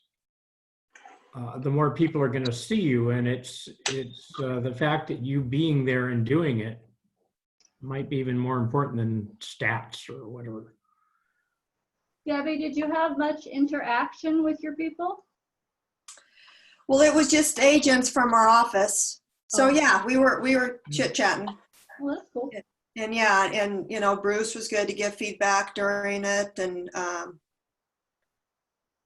the more people are going to see you. And it's the fact that you being there and doing it might be even more important than stats or whatever. Gabby, did you have much interaction with your people? Well, it was just agents from our office. So Oh. yeah, we were chit-chatting. Well, that's cool. And yeah, and Bruce was good to give feedback during it. And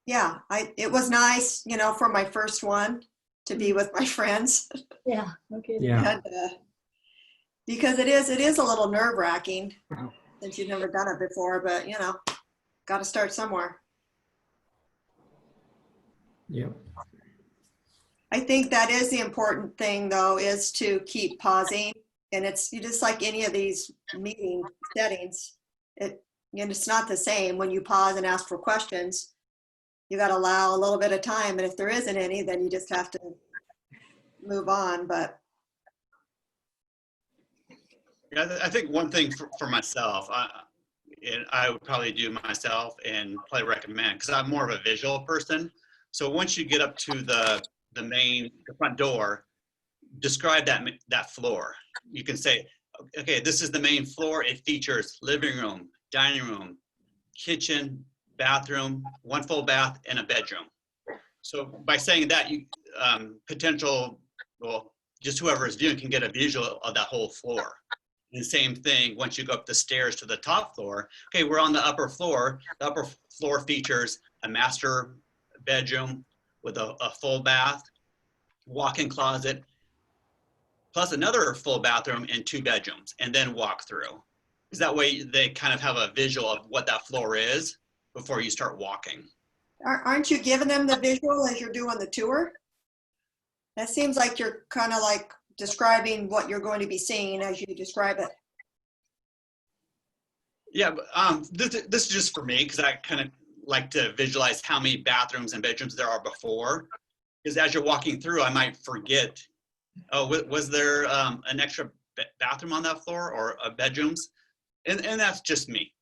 yeah, it was nice, for my first one to be with my friends. Yeah. Okay. Yeah. And, because it is a little nerve-wracking since you've never done it before, but got to start somewhere. Yeah. I think that is the important thing, though, is to keep pausing. And it's just like any of these meeting settings. It's not the same when you pause and ask for questions. You got to allow a little bit of time. And if there isn't any, then you just have to move on. But Yeah, I think one thing for myself, I would probably do myself and probably recommend, because I'm more of a visual person. So once you get up to the front door, describe that floor. You can say, okay, this is the main floor. It features living room, dining room, kitchen, bathroom, one full bath, and a bedroom. So by saying that, you just whoever is viewing can get a visual of that whole floor. And the same thing, once you go up the stairs to the top floor, okay, we're on the upper floor. The upper floor features a master bedroom with a full bath, walk-in closet, plus another full bathroom and 2 bedrooms, and then walk through. Because that way they kind of have a visual of what that floor is before you start walking. aren't you giving them the visual as you're doing the tour? That seems like you're kind of like describing what you're going to be seeing as you describe it. Yeah, but this is just for me, because I kind of like to visualize how many bathrooms and bedrooms there are before. Because as you're walking through, I might forget, oh, was there an extra bathroom on that floor or bedrooms? And that's just me.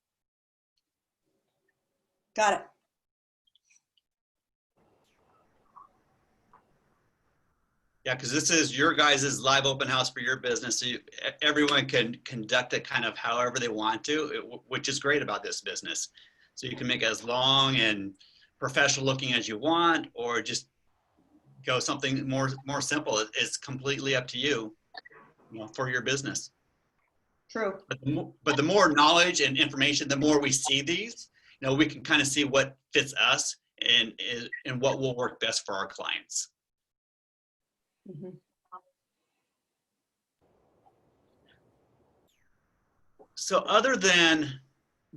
Got it. Yeah, because this is your guys' live open house for your business. So everyone can conduct it kind of however they want to, which is great about this business. So you can make it as long and professional looking as you want, or just go something more simple. It's completely up to you, for your business. True. But the more knowledge and information, the more we see these, we can kind of see what fits us and what will work best for our clients. Mm-hmm. So other than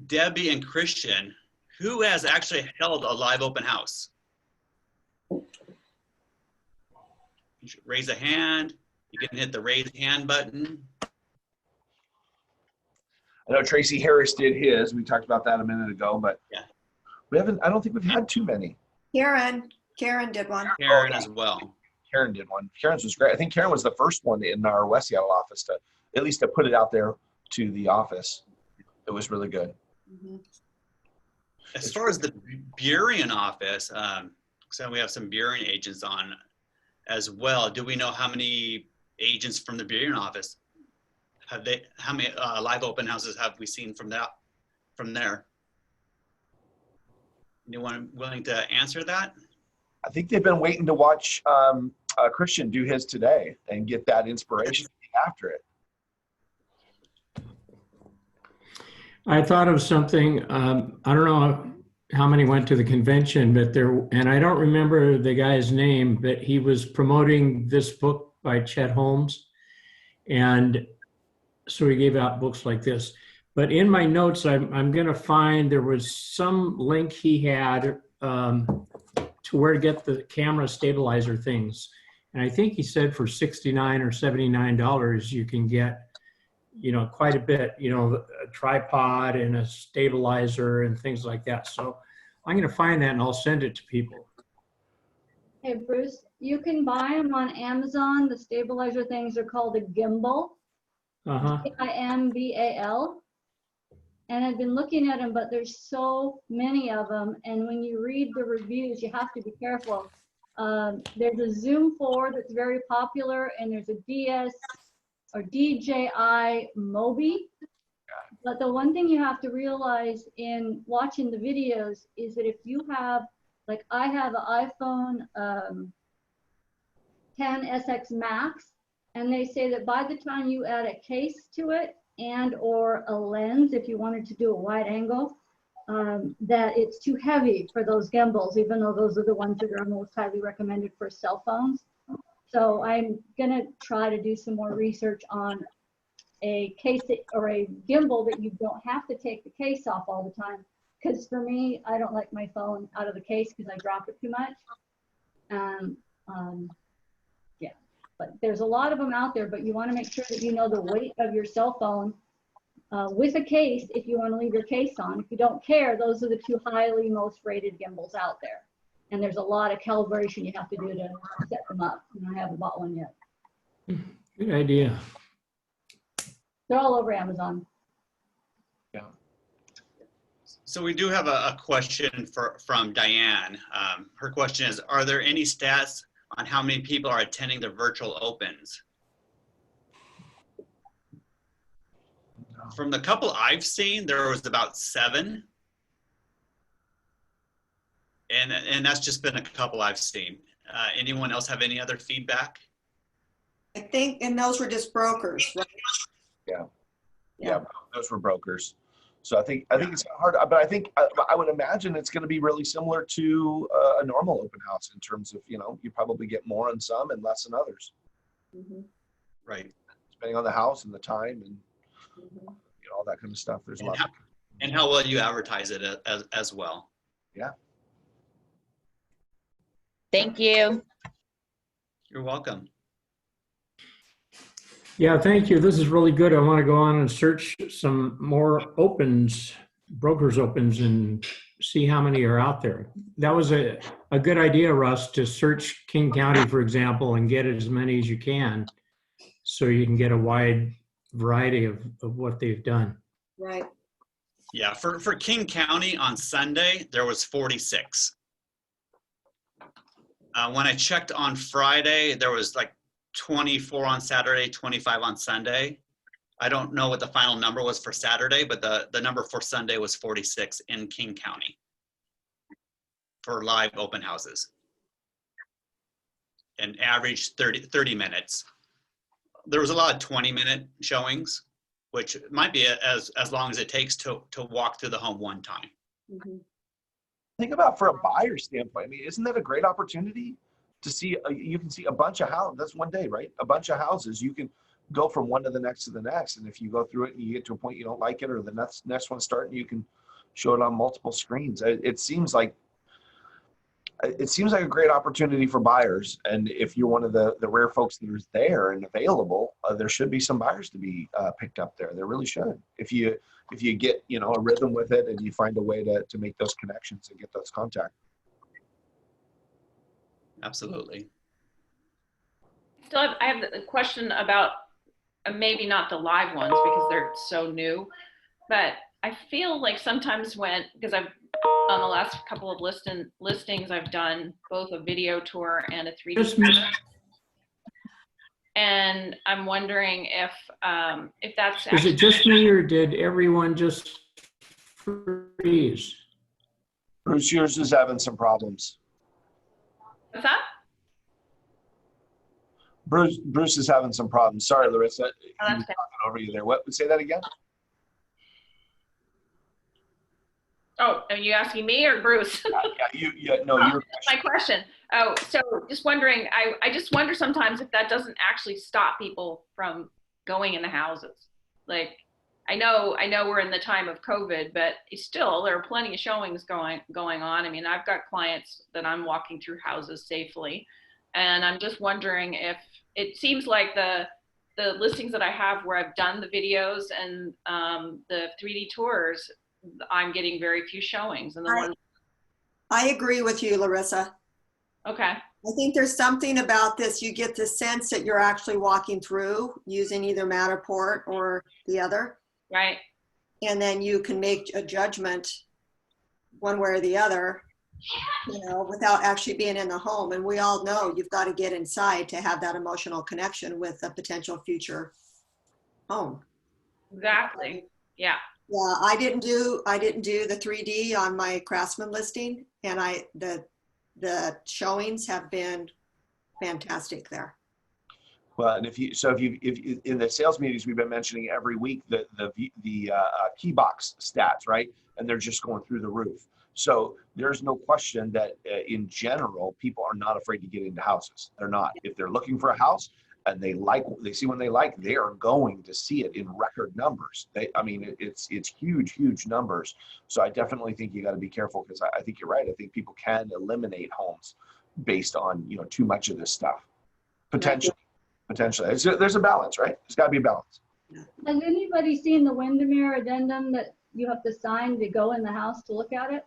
Debbie and Christian, who has actually held a live open house? You should raise a hand. You can hit the raise hand button. I know Tracy Harris did his. We talked about that a minute ago, but Yeah. I don't think we've had too many. Karen did one. Karen as well. Karen did one. Karen's was great. I think Karen was the first one in our West Seattle office to put it out there to the office. It was really good. Mm-hmm. As far as the Burien office, so we have some Burien agents on as well. Do we know how many agents from the Burien office how many live open houses have we seen from there? Anyone willing to answer that? I think they've been waiting to watch Christian do his today and get that inspiration after it. I thought of something, I don't know how many went to the convention, but and I don't remember the guy's name, but he was promoting this book by Chet Holmes. And so he gave out books like this. But in my notes, I'm going to find there was some link he had to where to get the camera stabilizer things. And I think he said for $69 or $79, you can get, quite a bit, a tripod and a stabilizer and things like that. So I'm going to find that and I'll send it to people. Hey, Bruce, you can buy them on Amazon. The stabilizer things are called a gimbal. Uh-huh. Gimbal. And I've been looking at them, but there's so many of them. And when you read the reviews, you have to be careful. There's a Zoom 4 that's very popular, and there's a DS or DJI Mobi. But the one thing you have to realize in watching the videos is that if you have, like I have an iPhone 10 SX Max, and they say that by the time you add a case to it and or a lens, if you wanted to do a wide angle, that it's too heavy for those gimbals, even though those are the ones that are most highly recommended for cell phones. So I'm gonna try to do some more research on a case or a gimbal that you don't have to take the case off all the time. Because for me, I don't like my phone out of the case because I drop it too much. Yeah, but there's a lot of them out there, but you want to make sure that you know the weight of your cell phone with a case if you want to leave your case on. If you don't care, those are the two highly most rated gimbals out there. And there's a lot of calibration you have to do to set them up. And I haven't bought one yet. Good idea. They're all over Amazon. Yeah. So we do have a question from Diane. Her question is, are there any stats on how many people are attending the virtual opens? From the couple I've seen, there was about 7. And that's just been a couple I've seen. Anyone else have any other feedback? I think, and those were just brokers, right? Yeah, those were brokers. So I think it's hard, but I think I would imagine it's going to be really similar to a normal open house in terms of, you probably get more on some and less on others. Mhm. Right. Depending on the house and the time and Mhm. all that kind of stuff. There's a lot. And how well you advertise it as well. Yeah. Thank you. You're welcome. Yeah, thank you. This is really good. I want to go on and search some more opens, brokers opens, and see how many are out there. That was a good idea, Russ, to search King County, for example, and get as many as you can so you can get a wide variety of what they've done. Right. Yeah, for King County on Sunday, there was 46. When I checked on Friday, there was like 24 on Saturday, 25 on Sunday. I don't know what the final number was for Saturday, but the number for Sunday was 46 in King County for live open houses. And average 30 minutes. There was a lot of 20-minute showings, which might be as long as it takes to walk through the home one time. Mhm. Think about for a buyer standpoint. I mean, isn't that a great opportunity to see? You can see a bunch of houses. That's one day, right? A bunch of houses. You can go from one to the next to the next. And if you go through it and you get to a point you don't like it, or the next one starting, you can show it on multiple screens. It seems like a great opportunity for buyers. And if you're one of the rare folks that is there and available, there should be some buyers to be picked up there. There really should. If you get, a rhythm with it and you find a way to make those connections and get those contacts. Absolutely. Still, I have a question about maybe not the live ones because they're so new, but I feel like sometimes because I've on the last couple of listings, I've done both a video tour and a 3D. And I'm wondering if that's Is it just me or did everyone just freeze? Bruce, yours is having some problems. what's that? Bruce is having some problems. Sorry, Larissa. He that's was okay. talking over you there. What? Say that again. Oh, are you asking me or Bruce? No, you're. That's my question. Oh, so just wondering, I just wonder sometimes if that doesn't actually stop people from going in the houses. Like, I know we're in the time of COVID, but still there are plenty of showings going on. I mean, I've got clients that I'm walking through houses safely, and I'm just wondering if it seems like the listings that I have where I've done the videos and the 3D tours, I'm getting very few showings. And the ones. I agree with you, Larissa. Okay. I think there's something about this. You get the sense that you're actually walking through using either Matterport or the other. Right. And then you can make a judgment one way or the other, you know, without actually being in the home. And we all know you've got to get inside to have that emotional connection with a potential future home. Exactly. Yeah. Yeah, I didn't do the 3D on my Craftsman listing, and the showings have been fantastic there. Well, and if you in the sales meetings we've been mentioning every week the key box stats, right? And they're just going through the roof. So there's no question that in general people are not afraid to get into houses. They're not. If they're looking for a house and they see one they like, they are going to see it in record numbers. It's huge numbers. So I definitely think you got to be careful, because I think you're right. I think people can eliminate homes based on too much of this stuff. Potentially. There's a balance, right? There's got to be a balance. Has anybody seen the Windermere addendum that you have to sign to go in the house to look at it?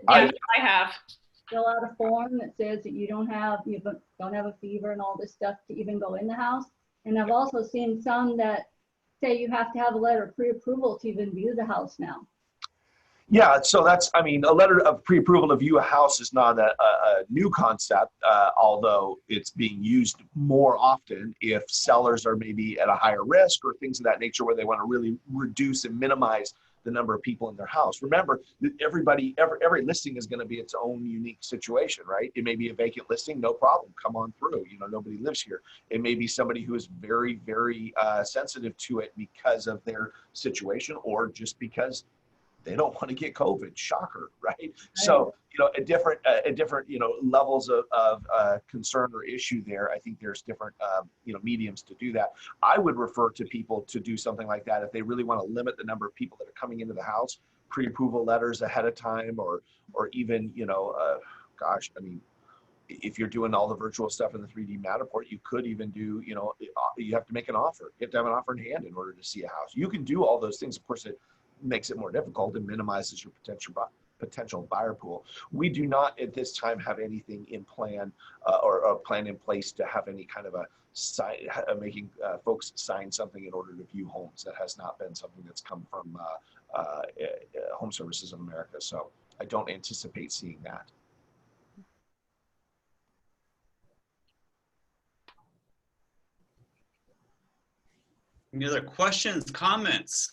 Yeah, I have. Fill out a form that says that you don't have a fever and all this stuff to even go in the house. And I've also seen some that say you have to have a letter of pre-approval to even view the house now. Yeah, so that's, a letter of pre-approval to view a house is not a new concept, although it's being used more often if sellers are maybe at a higher risk or things of that nature where they want to really reduce and minimize the number of people in their house. Remember, every listing is going to be its own unique situation, right? It may be a vacant listing, no problem, come on through. Nobody lives here. It may be somebody who is very, very sensitive to it because of their situation, or just because they don't want to get COVID. Shocker, right? So, a different levels of concern or issue there. I think there's different, mediums to do that. I would refer to people to do something like that if they really want to limit the number of people that are coming into the house, pre-approval letters ahead of time, or even, if you're doing all the virtual stuff in the 3D Matterport, you could even do, you have to make an offer. You have to have an offer in hand in order to see a house. You can do all those things. Of course, it makes it more difficult and minimizes your potential buyer pool. We do not at this time have anything in plan or a plan in place to have any kind of a making folks sign something in order to view homes. That has not been something that's come from Home Services of America. So I don't anticipate seeing that. Any other questions, comments?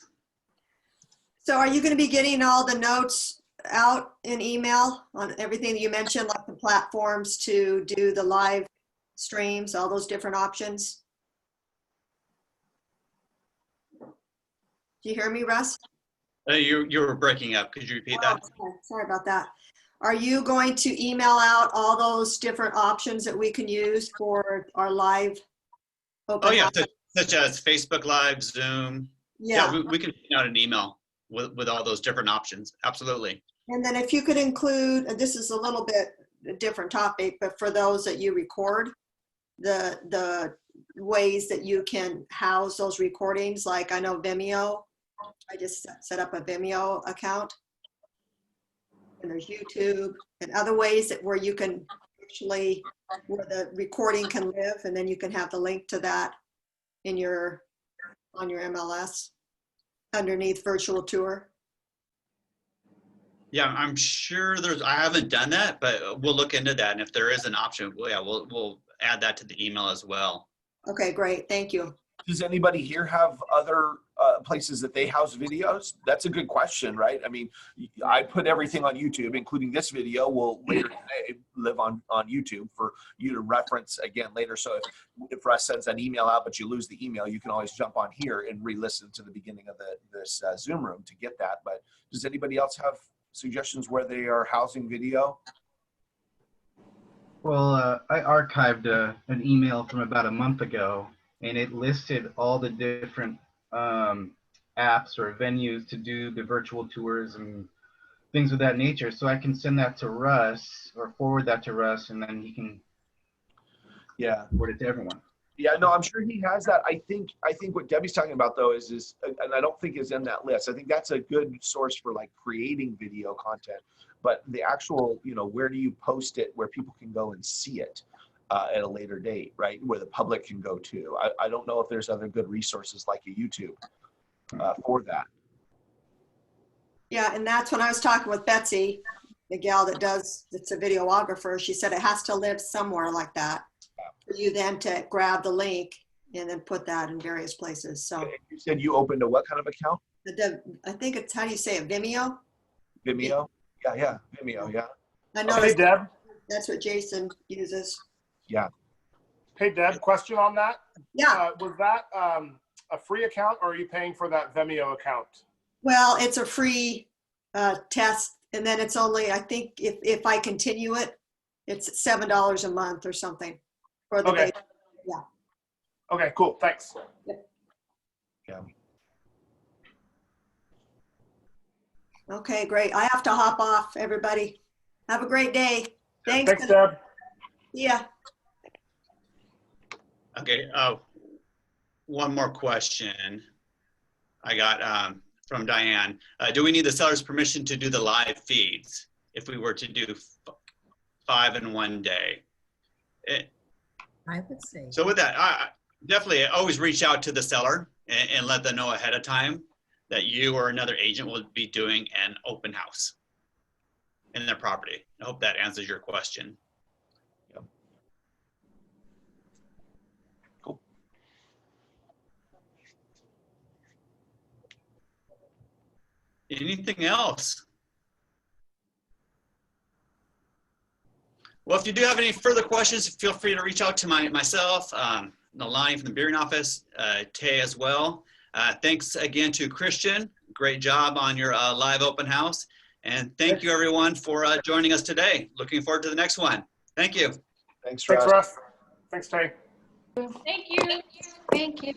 So are you going to be getting all the notes out in email on everything that you mentioned, like the platforms to do the live streams, all those different options? Do you hear me, Russ? You were breaking up. Could you repeat that? Sorry about that. Are you going to email out all those different options that we can use for our live open Oh yeah, house? such as Facebook Live, Zoom. Yeah. We can send out an email with all those different options. Absolutely. And then if you could include, and this is a little bit a different topic, but for those that you record, the ways that you can house those recordings, like I know Vimeo, I just set up a Vimeo account. And there's YouTube and other ways where you can actually, where the recording can live, and then you can have the link to that on your MLS underneath virtual tour. Yeah, I'm sure I haven't done that, but we'll look into that. And if there is an option, we'll add that to the email as well. Okay, great. Thank you. Does anybody here have other places that they house videos? That's a good question, right? I mean, I put everything on YouTube, including this video will later today live on YouTube for you to reference again later. So if Russ sends an email out, but you lose the email, you can always jump on here and re-listen to the beginning of this Zoom room to get that. But does anybody else have suggestions where they are housing video? Well, I archived an email from about a month ago, and it listed all the different apps or venues to do the virtual tours and things of that nature. So I can send that to Russ or forward that to Russ, and then he can forward it to everyone. Yeah, no, I'm sure he has that. I think what Debbie's talking about though is, and I don't think is in that list. I think that's a good source for like creating video content, but the actual, where do you post it where people can go and see it at a later date, right? Where the public can go to. I don't know if there's other good resources like a YouTube for that. Yeah, and that's when I was talking with Betsy, the gal that's a videographer. She said it has to live somewhere like that for you then to grab the link and then put that in various places. So you said you opened a what kind of account? I think it's, how do you say it, Vimeo? Vimeo? Yeah, Vimeo, yeah. I know. Hey, Deb. That's what Jason uses. Yeah. Hey, Deb, question on that. Yeah. Was that a free account, or are you paying for that Vimeo account? Well, it's a free test, and then it's only, I think if I continue it, it's $7 a month or something for the Okay. beta. Yeah. Okay, cool. Thanks. Yeah. Okay, great. I have to hop off, everybody. Have a great day. Thanks, Deb. Yeah. Okay, one more question I got from Diane. Do we need the seller's permission to do the live feeds if we were to do 5 in one day? I would say. So with that, I definitely always reach out to the seller and let them know ahead of time that you or another agent will be doing an open house in their property. I hope that answers your question. Yep. Cool. Anything else? Well, if you do have any further questions, feel free to reach out to myself, Nalani from the Beering office, Tay as well. Thanks again to Christian. Great job on your live open house. And thank you everyone for joining us today. Looking forward to the next one. Thank you. Thanks, Russ. Thanks, Russ. Thanks, Tay. Thank you. Thank you.